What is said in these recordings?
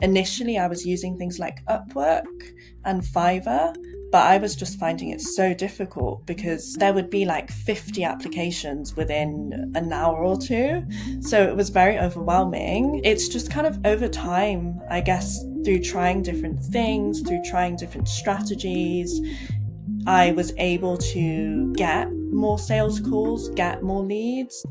Initially, I was using things like Upwork and Fiverr, but I was just finding it so difficult because there would be like 50 applications within an hour or two. So it was very overwhelming. It's just kind of over time, I guess, through trying different things, through trying different strategies, I was able to get more sales calls, get more leads.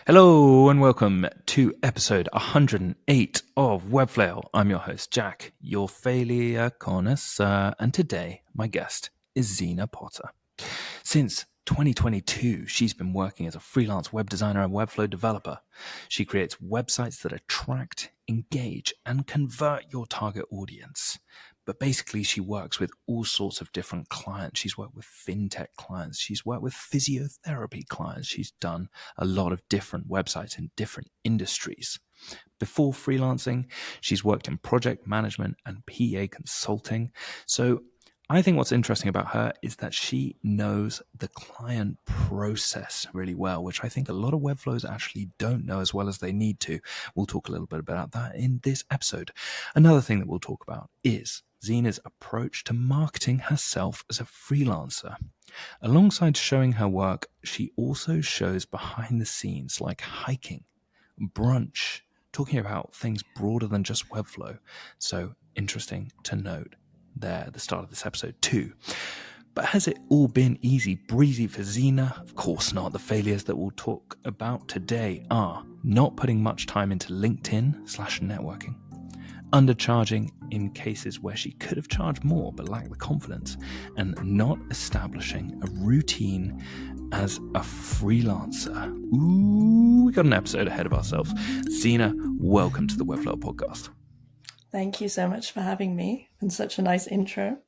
Hello and welcome to episode 108 of Webflail. I'm your host, Jack, your failure connoisseur, and today my guest is Zena Potter. Since 2022, she's been working as a freelance web designer and Webflow developer. She creates websites that attract, engage, and convert your target audience. But basically, she works with all sorts of different clients. She's worked with fintech clients. She's worked with physiotherapy clients. She's done a lot of different websites in different industries. Before freelancing, she's worked in project management and PA consulting. So I think what's interesting about her is that she knows the client process really well, which I think a lot of Webflows actually don't know as well as they need to. We'll talk a little bit about that in this episode. Another thing that we'll talk about is Zena's approach to marketing herself as a freelancer. Alongside showing her work, she also shows behind the scenes like hiking, brunch, talking about things broader than just Webflow. So interesting to note there at the start of this episode too. But has it all been easy breezy for Xena? Of course not. The failures that we'll talk about today are not putting much time into LinkedIn/networking, undercharging in cases where she could have charged more but lacked the confidence, and not establishing a routine as a freelancer. Ooh, we got an episode ahead of ourselves. Zena, welcome to the Webflow podcast. Thank you so much for having me and such a nice intro.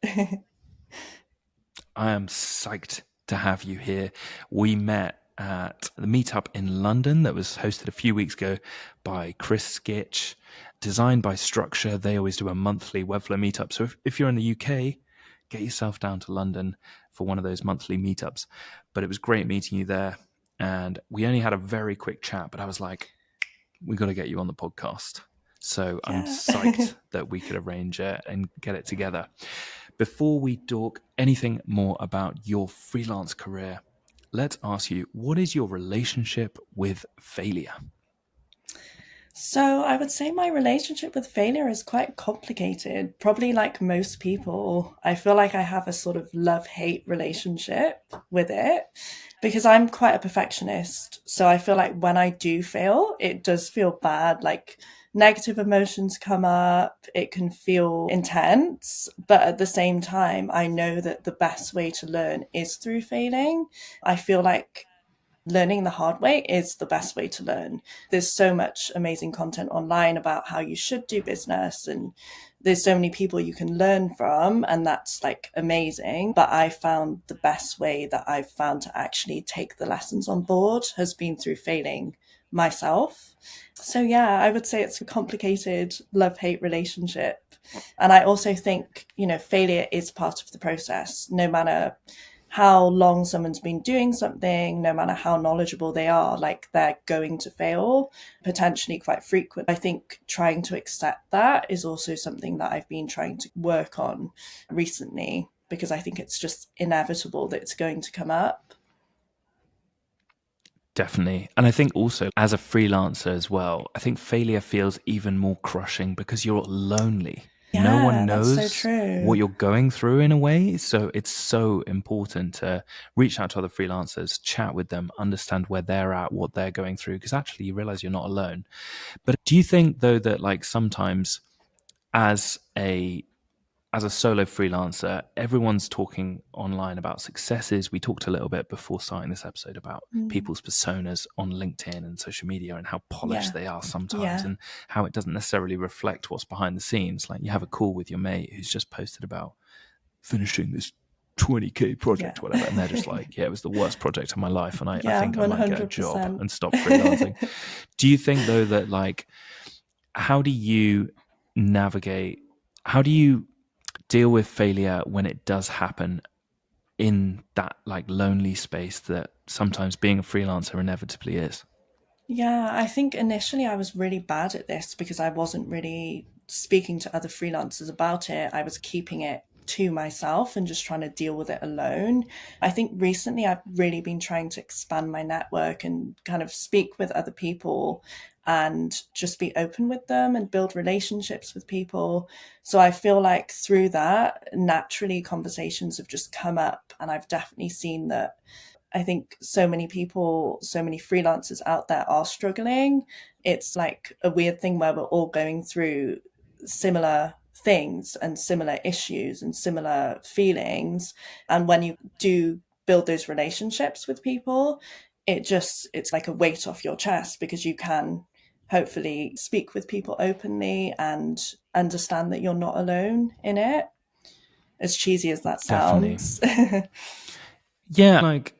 I am psyched to have you here. We met at the meetup in London that was hosted a few weeks ago by Chris Skitch, designed by Structure. They always do a monthly Webflow meetup. So if you're in the UK, get yourself down to London for one of those monthly meetups. But it was great meeting you there. And we only had a very quick chat, but I was like, we got to get you on the podcast. So I'm psyched that we could arrange it and get it together. Before we talk anything more about your freelance career, let's ask you, what is your relationship with failure? So I would say my relationship with failure is quite complicated. Probably like most people, I feel like I have a sort of love-hate relationship with it because I'm quite a perfectionist. So I feel like when I do fail, it does feel bad. Like negative emotions come up, it can feel intense, but at the same time, I know that the best way to learn is through failing. I feel like learning the hard way is the best way to learn. There's so much amazing content online about how you should do business, and there's so many people you can learn from, and that's like amazing. But I found the best way that I've found to actually take the lessons on board has been through failing myself. So yeah, I would say it's a complicated love-hate relationship. And I also think, failure is part of the process, no matter how long someone's been doing something, no matter how knowledgeable they are, like they're going to fail, potentially quite frequent. I think trying to accept that is also something that I've been trying to work on recently, because I think it's just inevitable that it's going to come up. Definitely. And I think also as a freelancer as well, I think failure feels even more crushing because you're lonely. No one Yeah, that's so knows what true. you're going through in a way. So it's so important to reach out to other freelancers, chat with them, understand where they're at, what they're going through, because actually you realize you're not alone. But do you think though that like sometimes as a solo freelancer, everyone's talking online about successes. We talked a little bit before starting this episode about people's personas on LinkedIn and social media and how polished Yeah. they are sometimes, Yeah. and how it doesn't necessarily reflect what's behind the scenes. Like you have a call with your mate who's just posted about finishing this 20K project Yeah. or whatever, and they're just like, yeah, it was the worst project of my life, and I Yeah, think I might get a job 100%. and stop freelancing. Do you think though that like, how do you navigate, how do you deal with failure when it does happen in that like lonely space that sometimes being a freelancer inevitably is? Yeah, I think initially I was really bad at this because I wasn't really speaking to other freelancers about it. I was keeping it to myself and just trying to deal with it alone. I think recently I've really been trying to expand my network and kind of speak with other people and just be open with them and build relationships with people. So I feel like through that, naturally conversations have just come up, and I've definitely seen that I think so many people, so many freelancers out there are struggling. It's like a weird thing where we're all going through similar things and similar issues and similar feelings. And when you do build those relationships with people, it's like a weight off your chest because you can hopefully speak with people openly and understand that you're not alone in it, as cheesy as that Definitely. sounds. Yeah, like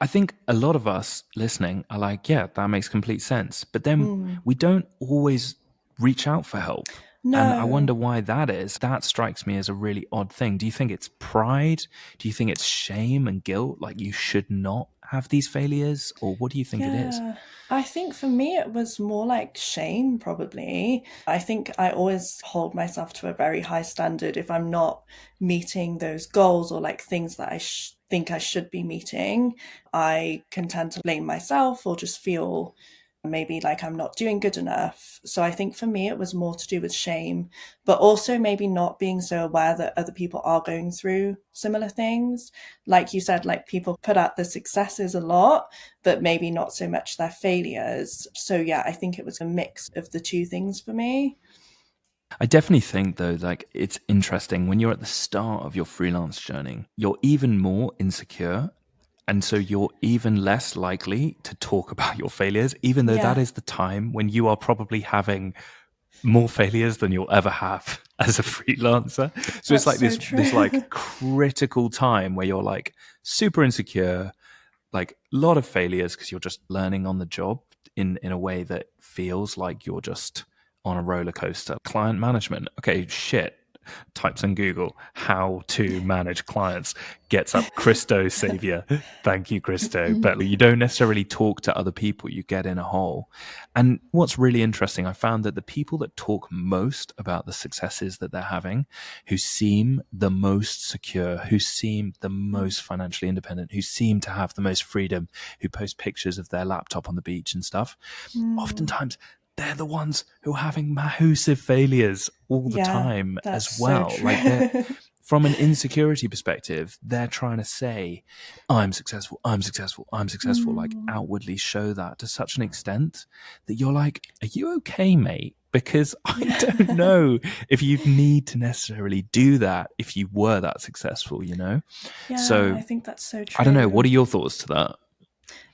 I think a lot of us listening are like, yeah, that makes complete sense. But then Mm. we don't always reach out for help. And I No. wonder why that is. That strikes me as a really odd thing. Do you think it's pride? Do you think it's shame and guilt? Like you should not have these failures? Or what do you think it is? Yeah, I think for me it was more like shame, probably. I think I always hold myself to a very high standard. If I'm not meeting those goals or like things that think I should be meeting, I can tend to blame myself or just feel maybe like I'm not doing good enough. So I think for me it was more to do with shame, but also maybe not being so aware that other people are going through similar things. Like you said, like people put out the successes a lot, but maybe not so much their failures. So yeah, I think it was a mix of the two things for me. I definitely think though, like it's interesting when you're at the start of your freelance journey, you're even more insecure. And so you're even less likely to talk about your failures, even though that Yeah, is the time when you are probably having more failures than you'll ever have as a freelancer. So it's that's like so this like true. critical time where you're like super insecure, like a lot of failures because you're just learning on the job in a way that feels like you're just on a roller coaster. Client management. Okay, shit. Types in Google how to manage clients, gets up Christo Savior. Thank you, Christo. But you don't necessarily talk to other people, you get in a hole. And what's really interesting, I found that the people that talk most about the successes that they're having, who seem the most secure, who seem the most financially independent, who seem to have the most freedom, who post pictures of their laptop on the beach and stuff, Mm, oftentimes they're the ones who are having massive failures all the yeah, time that's as so well. Like they're true. from an insecurity perspective, they're trying to say, I'm successful, I'm successful, I'm successful, like Mm, outwardly show that to such an extent that you're like, are you okay, mate? Because I don't yeah. know if you'd need to necessarily do that if you were that successful, you know? Yeah, So I think that's so I don't know. true. What are your thoughts to that?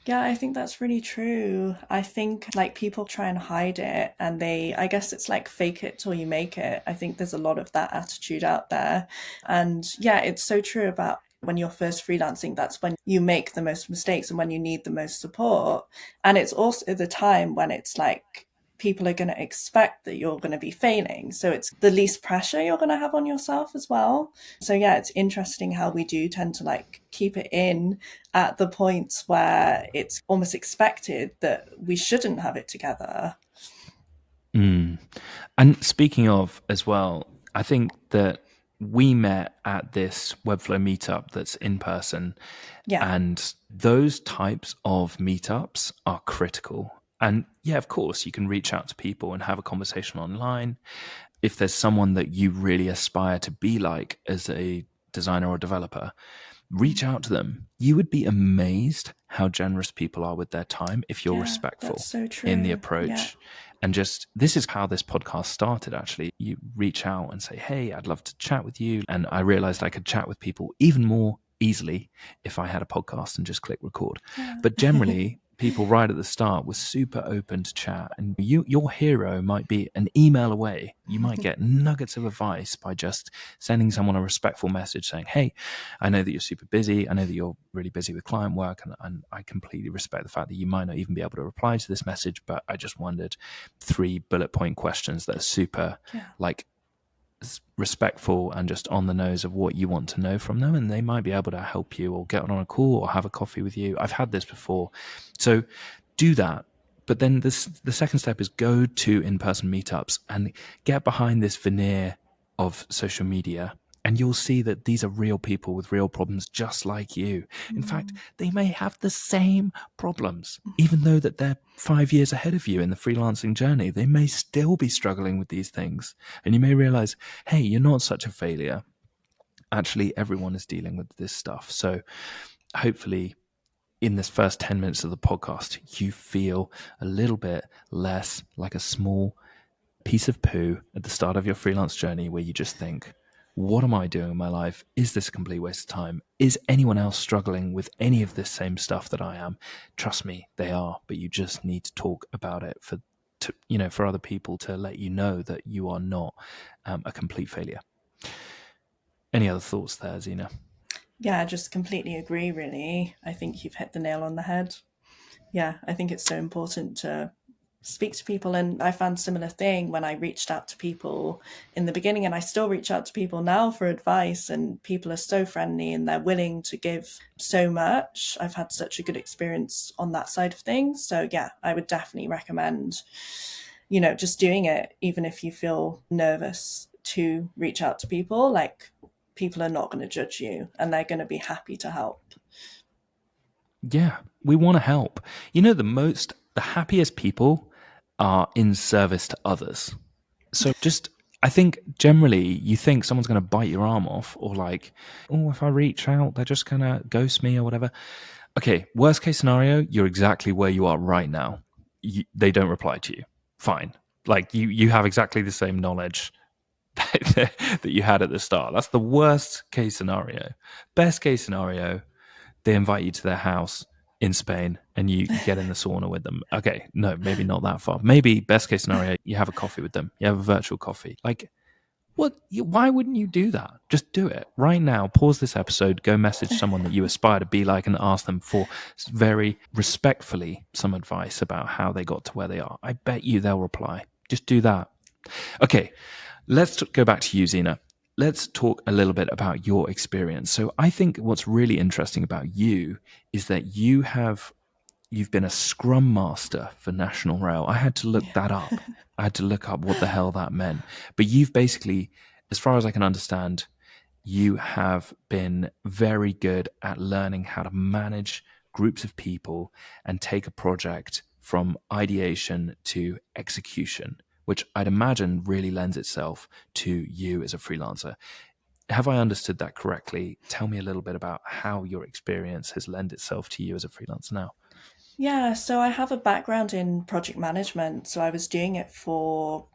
Yeah, I think that's really true. I think like people try and hide it and I guess it's like fake it till you make it. I think there's a lot of that attitude out there. And yeah, it's so true about when you're first freelancing, that's when you make the most mistakes and when you need the most support. And it's also the time when it's like people are going to expect that you're going to be failing. So it's the least pressure you're going to have on yourself as well. So yeah, it's interesting how we do tend to like keep it in at the points where it's almost expected that we shouldn't have it together. Mm. And speaking of as well, I think that we met at this Webflow meetup that's in person, Yeah. and those types of meetups are critical. And yeah, of course, you can reach out to people and have a conversation online. If there's someone that you really aspire to be like as a designer or developer, reach out to them. You would be amazed how generous people are with their time if you're Yeah, that's respectful so in the true. Yeah. approach. And just this is how this podcast started actually. You reach out and say, hey, I'd love to chat with you. And I realized I could chat with people even more easily if I had a podcast and just click record. Yeah. But generally, people right at the start were super open to chat. And your hero might be an email away. You might get nuggets of advice by just sending someone a respectful message saying, hey, I know that you're super busy. I know that you're really busy with client work, and I completely respect the fact that you might not even be able to reply to this message. But I just wondered 3 bullet point questions that are super Yeah. like respectful and just on the nose of what you want to know from them, and they might be able to help you or get on a call or have a coffee with you. I've had this before. So do that. But then the second step is go to in-person meetups and get behind this veneer of social media. And you'll see that these are real people with real problems just like you. In fact, Mm. they may have the same problems, even though that they're 5 years ahead of you in the freelancing journey. They may still be struggling with these things. And you may realize, hey, you're not such a failure. Actually, everyone is dealing with this stuff. So hopefully in this first 10 minutes of the podcast, you feel a little bit less like a small piece of poo at the start of your freelance journey where you just think, what am I doing in my life? Is this a complete waste of time? Is anyone else struggling with any of this same stuff that I am? Trust me, they are, but you just need to talk about it for other people to let you know that you are not a complete failure. Any other thoughts there, Xena? Yeah, I just completely agree, really. I think you've hit the nail on the head. Yeah, I think it's so important to speak to people. And I found a similar thing when I reached out to people in the beginning, and I still reach out to people now for advice, and people are so friendly and they're willing to give so much. I've had such a good experience on that side of things. So yeah, I would definitely recommend, just doing it, even if you feel nervous, to reach out to people. Like, people are not going to judge you and they're going to be happy to help. Yeah, we want to help. The happiest people are in service to others. So I think generally you think someone's going to bite your arm off, or like, oh, if I reach out, they're just going to ghost me or whatever. Okay, worst case scenario, you're exactly where you are right now. They don't reply to you. Fine. Like you have exactly the same knowledge that you had at the start. That's the worst case scenario. Best case scenario, they invite you to their house in Spain and you get in the sauna with them. Okay, no, maybe not that far. Maybe best case scenario, you have a coffee with them. You have a virtual coffee. Like, what? Why wouldn't you do that? Just do it right now. Pause this episode. Go message someone that you aspire to be like and ask them for very respectfully some advice about how they got to where they are. I bet you they'll reply. Just do that. Okay, let's go back to you, Xena. Let's talk a little bit about your experience. So I think what's really interesting about you is that you've been a scrum master for National Rail. I had to look that up. I had to look up what the hell that meant. But you've basically, as far as I can understand, you have been very good at learning how to manage groups of people and take a project from ideation to execution, which I'd imagine really lends itself to you as a freelancer. Have I understood that correctly? Tell me a little bit about how your experience has lent itself to you as a freelancer now. Yeah, so I have a background in project management. So I was doing it for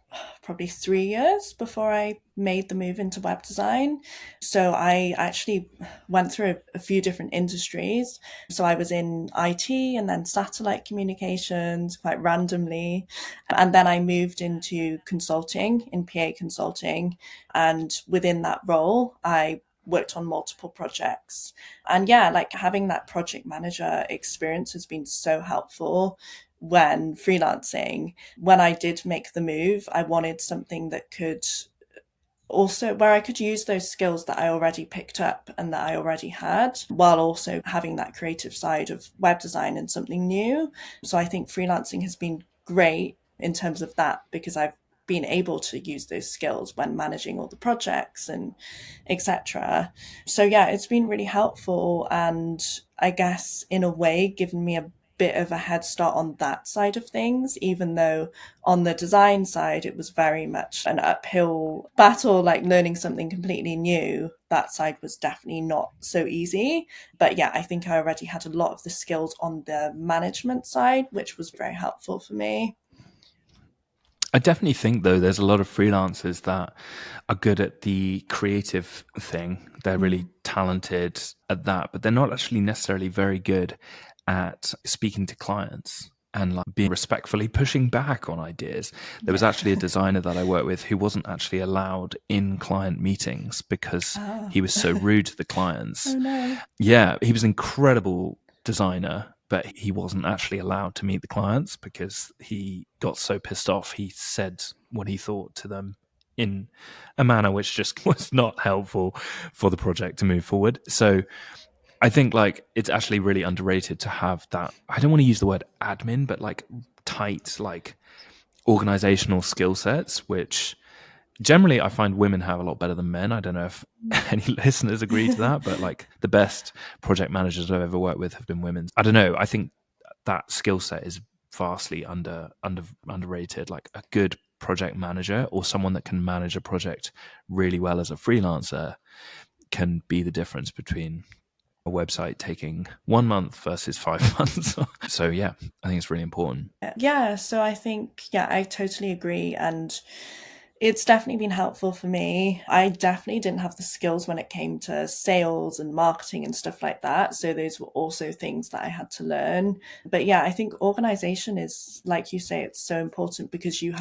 probably 3 years before I made the move into web design. So I actually went through a few different industries. So I was in IT and then satellite communications quite randomly. And then I moved into consulting, in PA consulting. And within that role, I worked on multiple projects. And yeah, like, having that project manager experience has been so helpful when freelancing. When I did make the move, I wanted something that could also, where I could use those skills that I already picked up and that I already had, while also having that creative side of web design and something new. So I think freelancing has been great in terms of that, because I've been able to use those skills when managing all the projects and etc. So yeah, it's been really helpful, and I guess in a way given me a bit of a head start on that side of things, even though on the design side it was very much an uphill battle, like learning something completely new. That side was definitely not so easy. But yeah, I think I already had a lot of the skills on the management side, which was very helpful for me. I definitely think, though, there's a lot of freelancers that are good at the creative thing. They're really Mm. talented at that, but they're not actually necessarily very good at speaking to clients and like being respectfully pushing back on ideas. There was Yeah. actually a designer that I worked with who wasn't actually allowed in client meetings because Oh. he was so rude to the clients. Oh no. Yeah, he was an incredible designer, but he wasn't actually allowed to meet the clients because he got so pissed off. He said what he thought to them in a manner which just was not helpful for the project to move forward. So I think like it's actually really underrated to have that. I don't want to use the word admin, but like tight, like organizational skill sets, which generally I find women have a lot better than men. I don't know if any listeners agree to that, but like the best project managers I've ever worked with have been women. I don't know. I think that skill set is vastly underrated. Like a good project manager or someone that can manage a project really well as a freelancer can be the difference between a website taking 1 month versus 5 months. So yeah, I think it's really important. Yeah, so I think, yeah, I totally agree. And it's definitely been helpful for me. I definitely didn't have the skills when it came to sales and marketing and stuff like that. So those were also things that I had to learn. But yeah, I think organization is, like you say, it's so important because you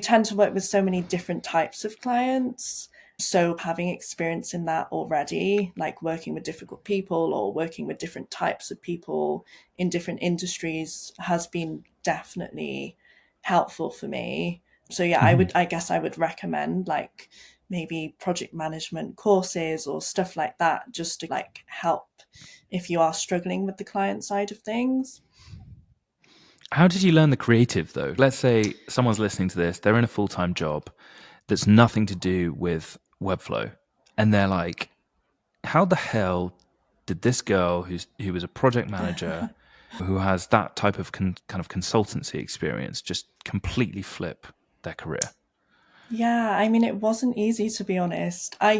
tend to work with so many different types of clients. So having experience in that already, like working with difficult people or working with different types of people in different industries, has been definitely helpful for me. So yeah, Mhm. I guess I would recommend like maybe project management courses or stuff like that, just to like help if you are struggling with the client side of things. How did you learn the creative though? Let's say someone's listening to this, they're in a full time job that's nothing to do with Webflow, and they're like, how the hell did this girl who was a project manager who has that type of kind of consultancy experience just completely flip their career? Yeah, I mean, it wasn't easy to be honest. I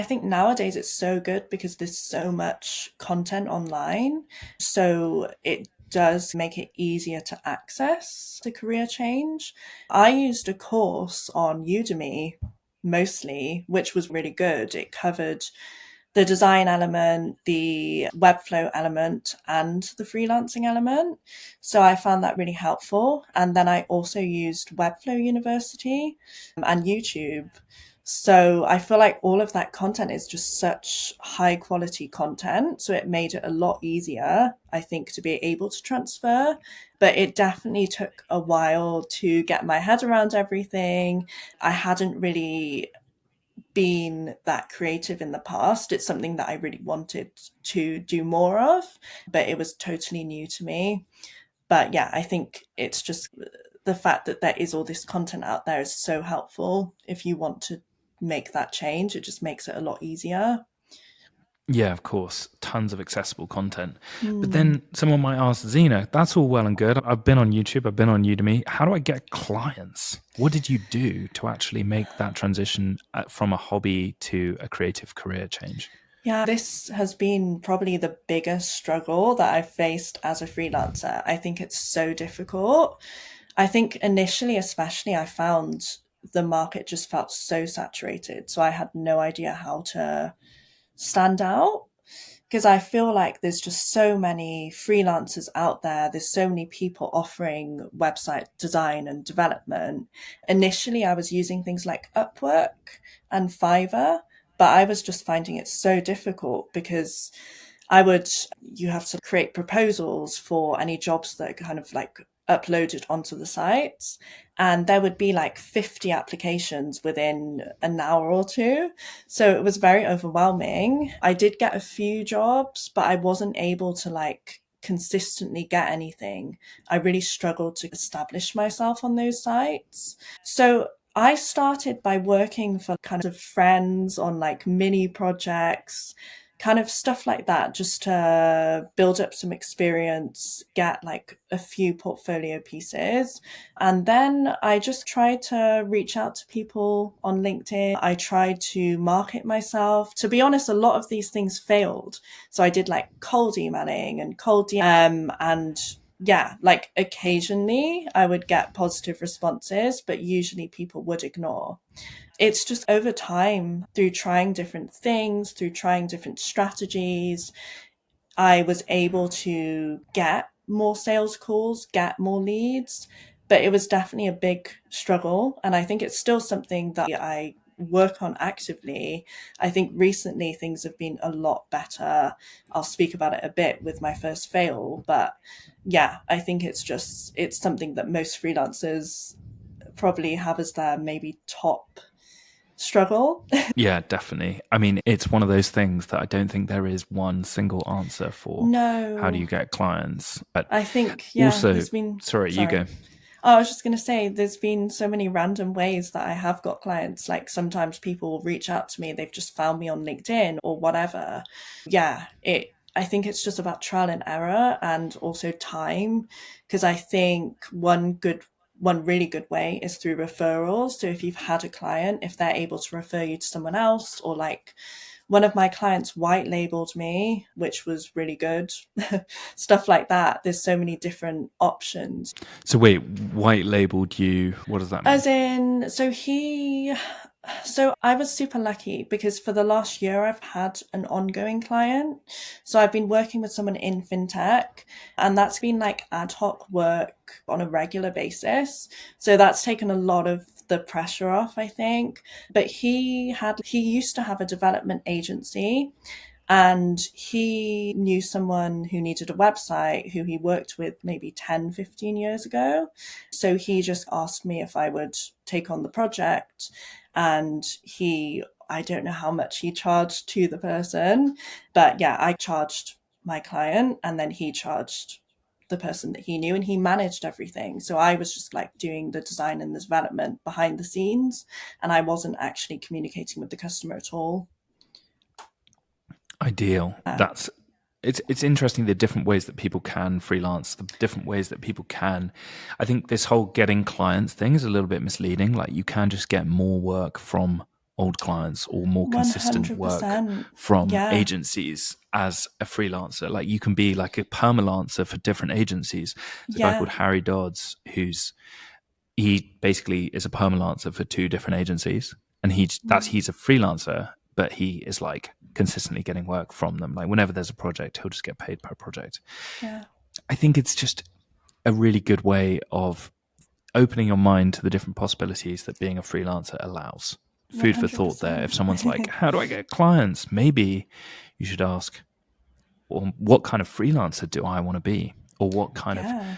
think nowadays it's so good because there's so much content online. So it does make it easier to access the career change. I used a course on Udemy mostly, which was really good. It covered the design element, the Webflow element, and the freelancing element. So I found that really helpful. And then I also used Webflow University and YouTube. So I feel like all of that content is just such high quality content. So it made it a lot easier, I think, to be able to transfer. But it definitely took a while to get my head around everything. I hadn't really been that creative in the past. It's something that I really wanted to do more of, but it was totally new to me. But yeah, I think it's just the fact that there is all this content out there is so helpful. If you want to make that change, it just makes it a lot easier. Yeah, of course, tons of accessible content. But Mm. then someone might ask, Xena, that's all well and good. I've been on YouTube, I've been on Udemy. How do I get clients? What did you do to actually make that transition from a hobby to a creative career change? Yeah, this has been probably the biggest struggle that I've faced as a freelancer. I think it's so difficult. I think initially, especially, I found the market just felt so saturated. So I had no idea how to stand out because I feel like there's just so many freelancers out there. There's so many people offering website design and development. Initially, I was using things like Upwork and Fiverr, but I was just finding it so difficult because I would, you have to create proposals for any jobs that are kind of like uploaded onto the sites. And there would be like 50 applications within an hour or two. So it was very overwhelming. I did get a few jobs, but I wasn't able to like consistently get anything. I really struggled to establish myself on those sites. So I started by working for kind of friends on like mini projects, kind of stuff like that, just to build up some experience, get like a few portfolio pieces. And then I just tried to reach out to people on LinkedIn. I tried to market myself. To be honest, a lot of these things failed. So I did like cold emailing and cold DM and yeah, like occasionally I would get positive responses, but usually people would ignore. It's just over time through trying different things, through trying different strategies, I was able to get more sales calls, get more leads, but it was definitely a big struggle. And I think it's still something that I work on actively. I think recently things have been a lot better. I'll speak about it a bit with my first fail, but yeah, I think it's something that most freelancers probably have as their maybe top struggle. Yeah, definitely. I mean, it's one of those things that I don't think there is one single answer for how do you No, get clients. But I think, yeah, also, there's been, sorry, you sorry. go. Oh, I was just going to say, there's been so many random ways that I have got clients. Like sometimes people will reach out to me, they've just found me on LinkedIn or whatever. Yeah, I think it's just about trial and error and also time. Because I think one really good way is through referrals. So if you've had a client, if they're able to refer you to someone else, or like one of my clients white labeled me, which was really good. Stuff like that. There's so many different options. So wait, white labeled you. What does that mean? As in, so I was super lucky because for the last year I've had an ongoing client. So I've been working with someone in fintech, and that's been like ad hoc work on a regular basis. So that's taken a lot of the pressure off, I think. But he used to have a development agency, and he knew someone who needed a website who he worked with maybe 10, 15 years ago. So he just asked me if I would take on the project. And I don't know how much he charged to the person, but yeah, I charged my client and then he charged the person that he knew, and he managed everything. So I was just like doing the design and the development behind the scenes, and I wasn't actually communicating with the customer at all. Ideal. Uh, That's it's interesting the different ways that people can freelance, the different ways that people can. I think this whole getting clients thing is a little bit misleading. Like you can just get more work from old clients or more consistent work 100%. from Yeah. agencies as a freelancer. Like you can be like a permalancer for different agencies. There's a guy called Yeah. Harry Dodds he basically is a permalancer for two different agencies, and he's a freelancer, but he is like consistently getting work from them. Like whenever there's a project, he'll just get paid per project. Yeah. I think it's just a really good way of opening your mind to the different possibilities that being a freelancer allows. Food for thought there. If 100%. someone's like, how do I get clients? Maybe you should ask, well, what kind of freelancer do I want to be? Or what kind of Yeah.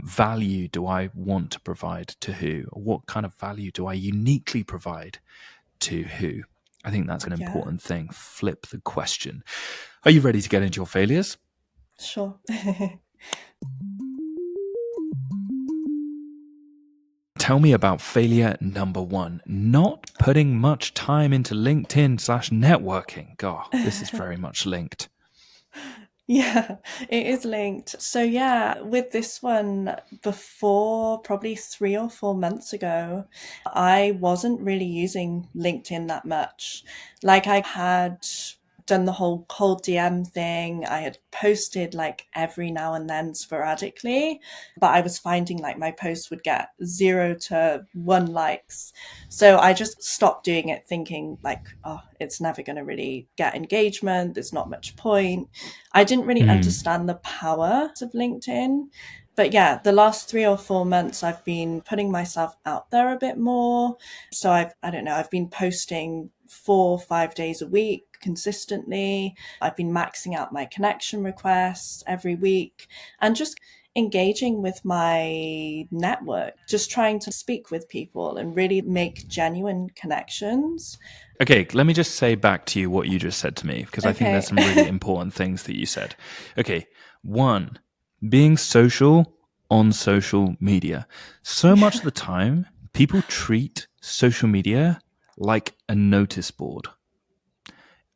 value do I want to provide to who? Or what kind of value do I uniquely provide to who? I think that's an Yeah. important thing. Flip the question. Are you ready to get into your failures? Sure. Tell me about failure number one, not putting much time into LinkedIn/networking. God, this is very much linked. Yeah, it is linked. So yeah, with this one, before probably 3 or 4 months ago, I wasn't really using LinkedIn that much. Like I had done the whole cold DM thing. I had posted like every now and then sporadically, but I was finding like my posts would get 0 to 1 likes. So I just stopped doing it, thinking like, oh, it's never going to really get engagement. There's not much point. I didn't really Mm. understand the power of LinkedIn. But yeah, the last 3 or 4 months, I've been putting myself out there a bit more. So I don't know, I've been posting 4 or 5 days a week consistently. I've been maxing out my connection requests every week and just engaging with my network, just trying to speak with people and really make genuine connections. Okay, let me just say back to you what you just said to me, because I think there's Okay. some really important things that you said. Okay, one, being social on social media. So much Yeah. of the time, people treat social media like a notice board,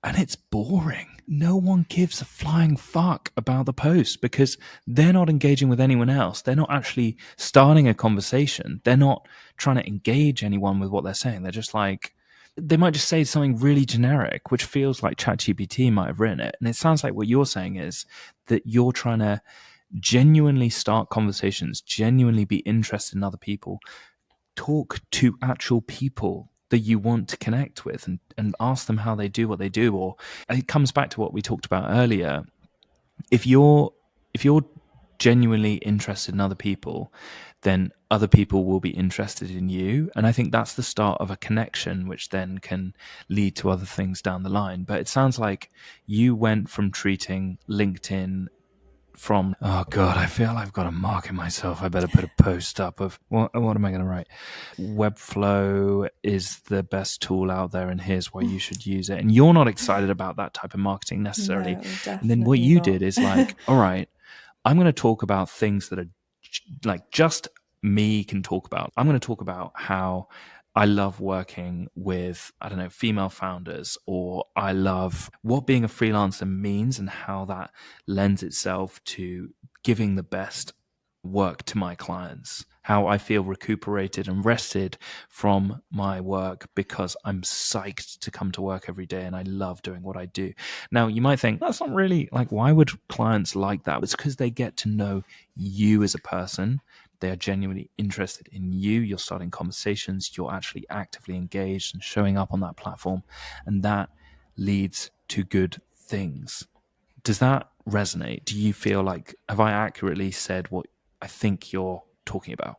and it's boring. No one gives a flying fuck about the post because they're not engaging with anyone else. They're not actually starting a conversation. They're not trying to engage anyone with what they're saying. They're just like, they might just say something really generic, which feels like ChatGPT might have written it. And it sounds like what you're saying is that you're trying to genuinely start conversations, genuinely be interested in other people, talk to actual people that you want to connect with, and ask them how they do what they do. Or it comes back to what we talked about earlier. If you're genuinely interested in other people, then other people will be interested in you. And I think that's the start of a connection, which then can lead to other things down the line. But it sounds like you went from treating LinkedIn from, oh God, I feel I've got to market myself. I better put a post up of what am I going to write? Webflow is the best tool out there, and here's why you should use it. And you're not excited about that type of marketing necessarily. No, And then what definitely you did not. is like, all right, I'm going to talk about things that are like just me can talk about. I'm going to talk about how I love working with, I don't know, female founders, or I love what being a freelancer means and how that lends itself to giving the best work to my clients, how I feel recuperated and rested from my work because I'm psyched to come to work every day and I love doing what I do. Now, you might think that's not really like, why would clients like that? It's because they get to know you as a person. They are genuinely interested in you. You're starting conversations. You're actually actively engaged and showing up on that platform. And that leads to good things. Does that resonate? Do you feel like, have I accurately said what I think you're talking about?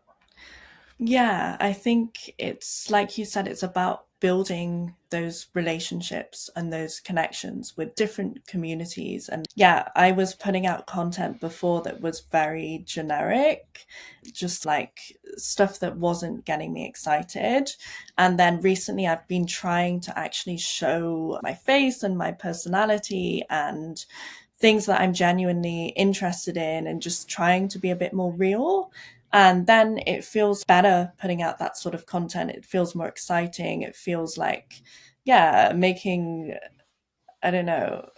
Yeah, I think it's like you said, it's about building those relationships and those connections with different communities. And yeah, I was putting out content before that was very generic, just like stuff that wasn't getting me excited. And then recently I've been trying to actually show my face and my personality and things that I'm genuinely interested in and just trying to be a bit more real. And then it feels better putting out that sort of content. It feels more exciting. It feels like, yeah, making, I don't know,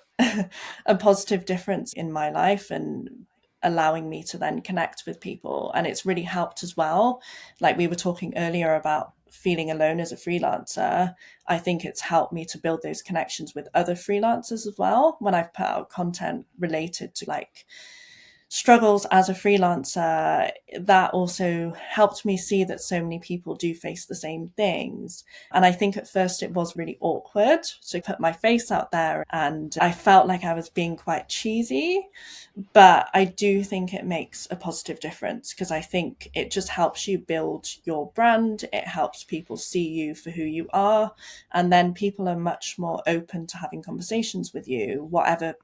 a positive difference in my life and allowing me to then connect with people. And it's really helped as well. Like we were talking earlier about feeling alone as a freelancer. I think it's helped me to build those connections with other freelancers as well when I've put out content related to like struggles as a freelancer. That also helped me see that so many people do face the same things. And I think at first it was really awkward to put my face out there and I felt like I was being quite cheesy. But I do think it makes a positive difference because I think it just helps you build your brand. It helps people see you for who you are. And then people are much more open to having conversations with you, whatever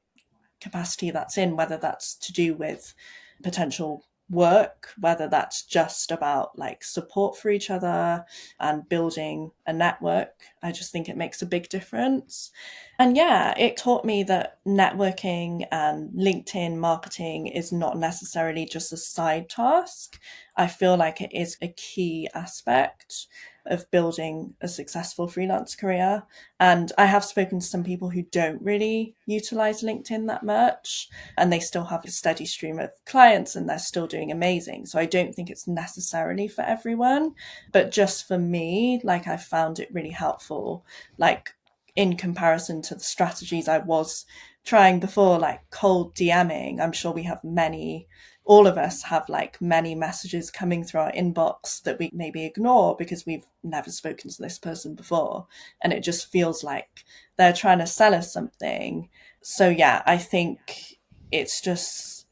capacity that's in, whether that's to do with potential work, whether that's just about like support for each other and building a network. I just think it makes a big difference. And yeah, it taught me that networking and LinkedIn marketing is not necessarily just a side task. I feel like it is a key aspect of building a successful freelance career. And I have spoken to some people who don't really utilize LinkedIn that much, and they still have a steady stream of clients and they're still doing amazing. So I don't think it's necessarily for everyone, but just for me, like I found it really helpful. Like in comparison to the strategies I was trying before, like cold DMing, I'm sure we have many, all of us have like many messages coming through our inbox that we maybe ignore because we've never spoken to this person before. And it just feels like they're trying to sell us something. So yeah, I think it's just,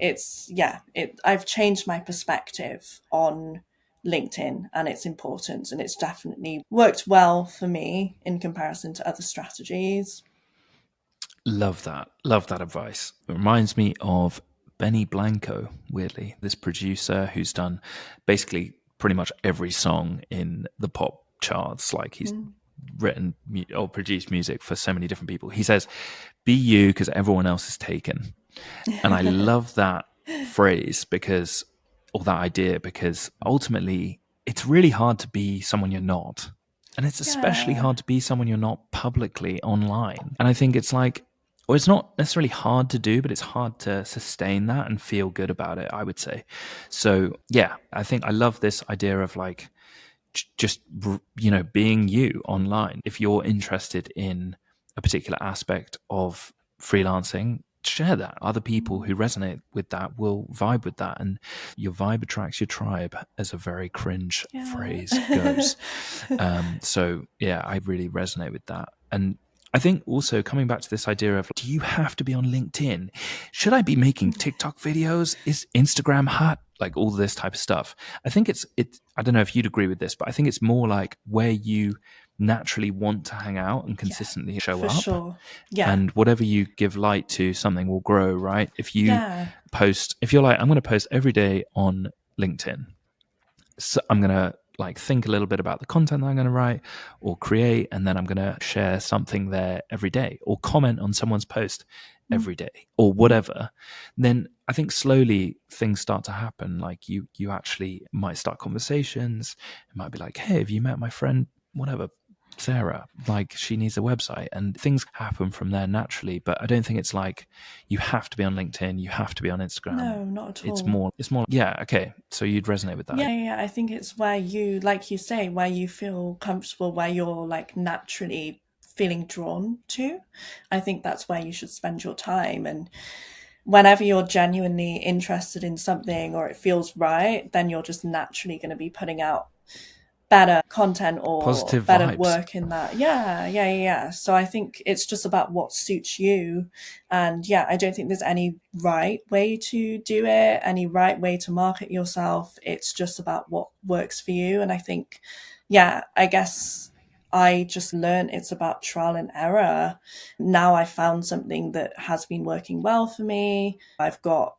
I've changed my perspective on LinkedIn and its importance, and it's definitely worked well for me in comparison to other strategies. Love that. Love that advice. It reminds me of Benny Blanco, weirdly, this producer who's done basically pretty much every song in the pop charts. Like he's Mm. written or produced music for so many different people. He says, be you because everyone else is taken. And I love that phrase because, or that idea, because ultimately it's really hard to be someone you're not. And it's especially Yeah. hard to be someone you're not publicly online. And I think it's like, or it's not necessarily hard to do, but it's hard to sustain that and feel good about it, I would say. So, yeah, I think I love this idea of like, just being you online. If you're interested in a particular aspect of freelancing, share that. Other people who resonate with that will vibe with that, and your vibe attracts your tribe, as a very cringe phrase Yeah. goes. So yeah, I really resonate with that. And I think also coming back to this idea of, do you have to be on LinkedIn? Should I be making TikTok videos? Is Instagram hot? like all this type of stuff. I think it's I don't know if you'd agree with this, but I think it's more like where you naturally want to hang out and Yeah, consistently show for up, sure. Yeah. and whatever you give light to, something will grow, right? If you Yeah. post, if you're like, I'm going to post every day on LinkedIn, so I'm going to like think a little bit about the content that I'm going to write or create, and then I'm going to share something there every day or comment on someone's post Mm, every day or mm. whatever, then I think slowly things start to happen. Like you actually might start conversations. It might be like, hey, have you met my friend, whatever, Sarah? Like, she needs a website, and things happen from there naturally. But I don't think it's like you have to be on LinkedIn, you have to be on Instagram. No, not at It's all. more, yeah, okay. So you'd resonate with that. Yeah, yeah, yeah. I think it's where you, like you say, where you feel comfortable, where you're like naturally feeling drawn to. I think that's where you should spend your time. And whenever you're genuinely interested in something or it feels right, then you're just naturally going to be putting out better content or Positive better vibes. work in that. Yeah, yeah, yeah, yeah. So I think it's just about what suits you. And yeah, I don't think there's any right way to do it, any right way to market yourself. It's just about what works for you. And I think, yeah, I guess I just learned it's about trial and error. Now I found something that has been working well for me. I've got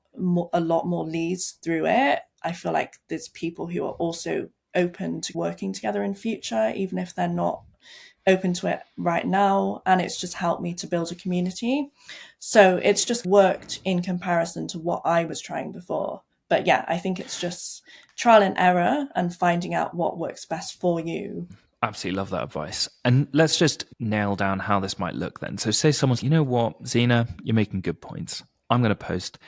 a lot more leads through it. I feel like there's people who are also open to working together in future, even if they're not open to it right now. And it's just helped me to build a community. So it's just worked in comparison to what I was trying before. But yeah, I think it's just trial and error and finding out what works best for you. Absolutely love that advice. And let's just nail down how this might look then. So, say someone's, you know what, Xena, you're making good points. I'm going to post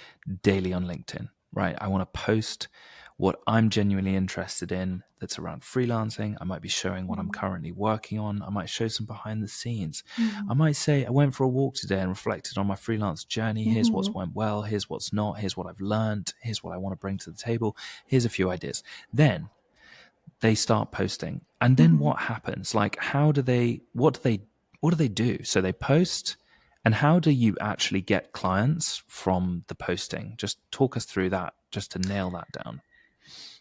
daily on LinkedIn, right? I want to post what I'm genuinely interested in that's around freelancing. I might be showing what I'm Mm. currently working on. I might show some behind the scenes. I Mm. might say, I went for a walk today and reflected on my freelance journey. Here's what's Mm-hmm. went well. Here's what's not. Here's what I've learned. Here's what I want to bring to the table. Here's a few ideas. Then they start posting, and then Mm-hmm. what happens? Like, how do they, what do they do? So they post, and how do you actually get clients from the posting? Just talk us through that, just to nail that down.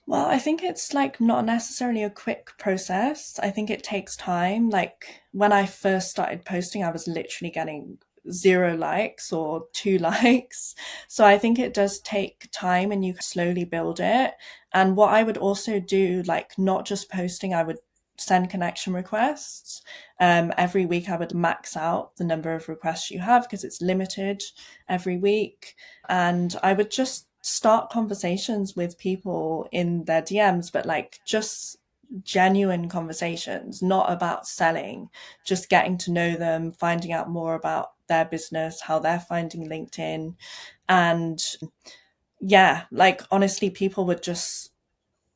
Well, I think it's like not necessarily a quick process. I think it takes time. Like when I first started posting, I was literally getting 0 likes or 2 likes. So I think it does take time and you slowly build it. And what I would also do, like not just posting, I would send connection requests. Every week I would max out the number of requests you have because it's limited every week. And I would just start conversations with people in their DMs, but like just genuine conversations, not about selling, just getting to know them, finding out more about their business, how they're finding LinkedIn. And yeah, like honestly, people would just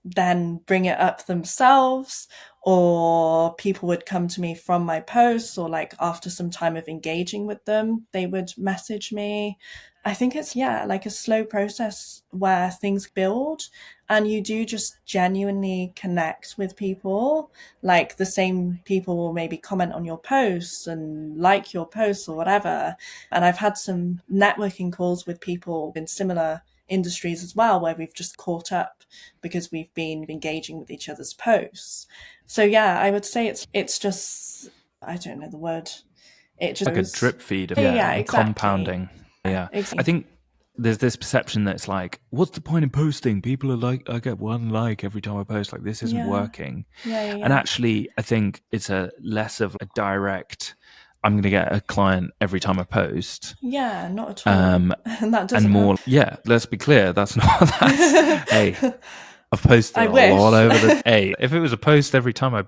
then bring it up themselves, or people would come to me from my posts, or like after some time of engaging with them they would message me. I think it's, yeah, like a slow process where things build and you do just genuinely connect with people. Like the same people will maybe comment on your posts and like your posts or whatever. And I've had some networking calls with people in similar industries as well, where we've just caught up because we've been engaging with each other's posts. So yeah, I would say it's just, I don't know the word. It just Like a goes. drip feed of, Yeah, and exactly. compounding. Yeah. I Exactly. think there's this perception that it's like, what's the point in posting? People are like, I get 1 like every time I post, like this isn't Yeah. working. Yeah, yeah, And yeah. actually, I think it's a less of a direct, I'm going to get a client every time I post. Yeah, not at all. Um, And that and doesn't happen. more, yeah, let's be clear, that's not, that's, hey, I've posted I a lot wish. over the. Hey, if it was a post every time I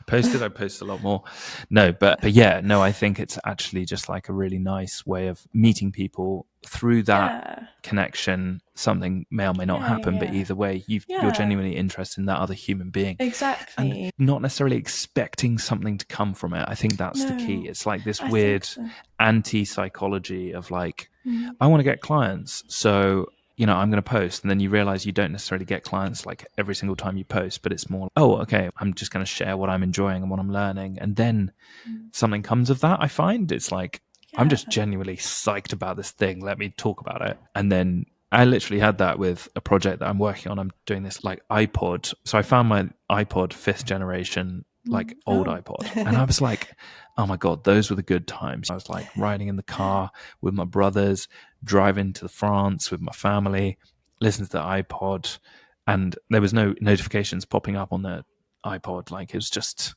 posted, I'd post a lot more. No, but yeah, no, I think it's actually just like a really nice way of meeting people through that Yeah. connection. Something may or may not Yeah, yeah, happen, but yeah. either way, you're Yeah, genuinely interested in that other human being, and exactly. not necessarily expecting something to come from it. I think that's the key. No, It's like this I think weird so. anti-psychology of like, Mm. I want to get clients, so I'm going to post, and then you realize you don't necessarily get clients like every single time you post, but it's more, oh, okay, I'm just going to share what I'm enjoying and what I'm learning, and then Mm. something comes of that. I find it's like, I'm Yeah. just genuinely psyched about this thing. Let me talk about it, and then I literally had that with a project that I'm working on. I'm doing this like iPod. So I found my iPod fifth generation, like old Oh. iPod. And I was like, oh my God, those were the good times. I was like riding in the car with my brothers, driving to France with my family, listening to the iPod. And there was no notifications popping up on the iPod. Like it's just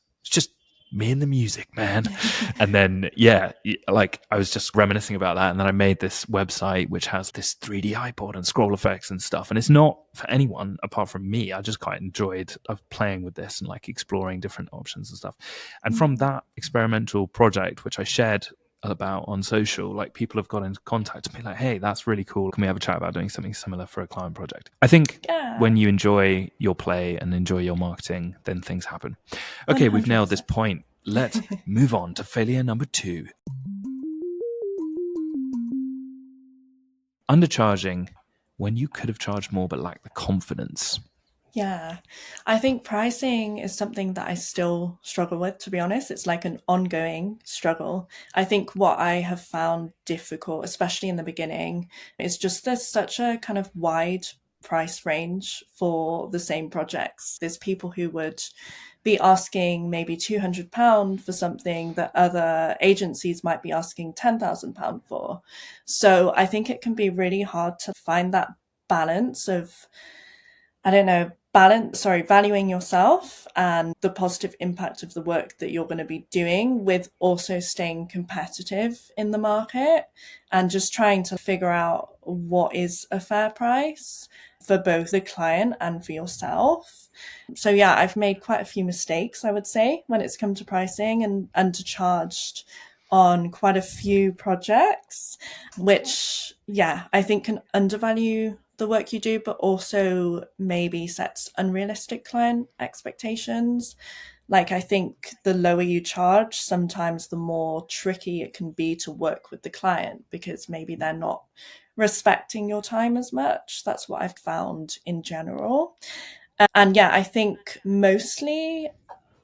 me and the music, man. And then, yeah, like I was just reminiscing about that. And then I made this website which has this 3D iPod and scroll effects and stuff. And it's not for anyone apart from me. I just quite enjoyed playing with this and like exploring different options and stuff. And from that experimental project, which I shared about on social, like people have got in contact with me like, hey, that's really cool. Can we have a chat about doing something similar for a client project? I think Yeah, when you enjoy your play and enjoy your marketing, then things happen. Okay, we've nailed this 100%. point. Let's move on to failure number 2. Undercharging when you could have charged more but lacked the confidence. Yeah, I think pricing is something that I still struggle with, to be honest. It's like an ongoing struggle. I think what I have found difficult, especially in the beginning, is just there's such a kind of wide price range for the same projects. There's people who would be asking maybe £200 for something that other agencies might be asking £10,000 for. So I think it can be really hard to find that balance of, I don't know, valuing yourself and the positive impact of the work that you're going to be doing with also staying competitive in the market and just trying to figure out what is a fair price for both the client and for yourself. So yeah, I've made quite a few mistakes, I would say, when it's come to pricing and undercharged on quite a few projects, which, yeah, I think can undervalue the work you do, but also maybe sets unrealistic client expectations. Like, I think the lower you charge, sometimes the more tricky it can be to work with the client because maybe they're not respecting your time as much. That's what I've found in general. And yeah, I think mostly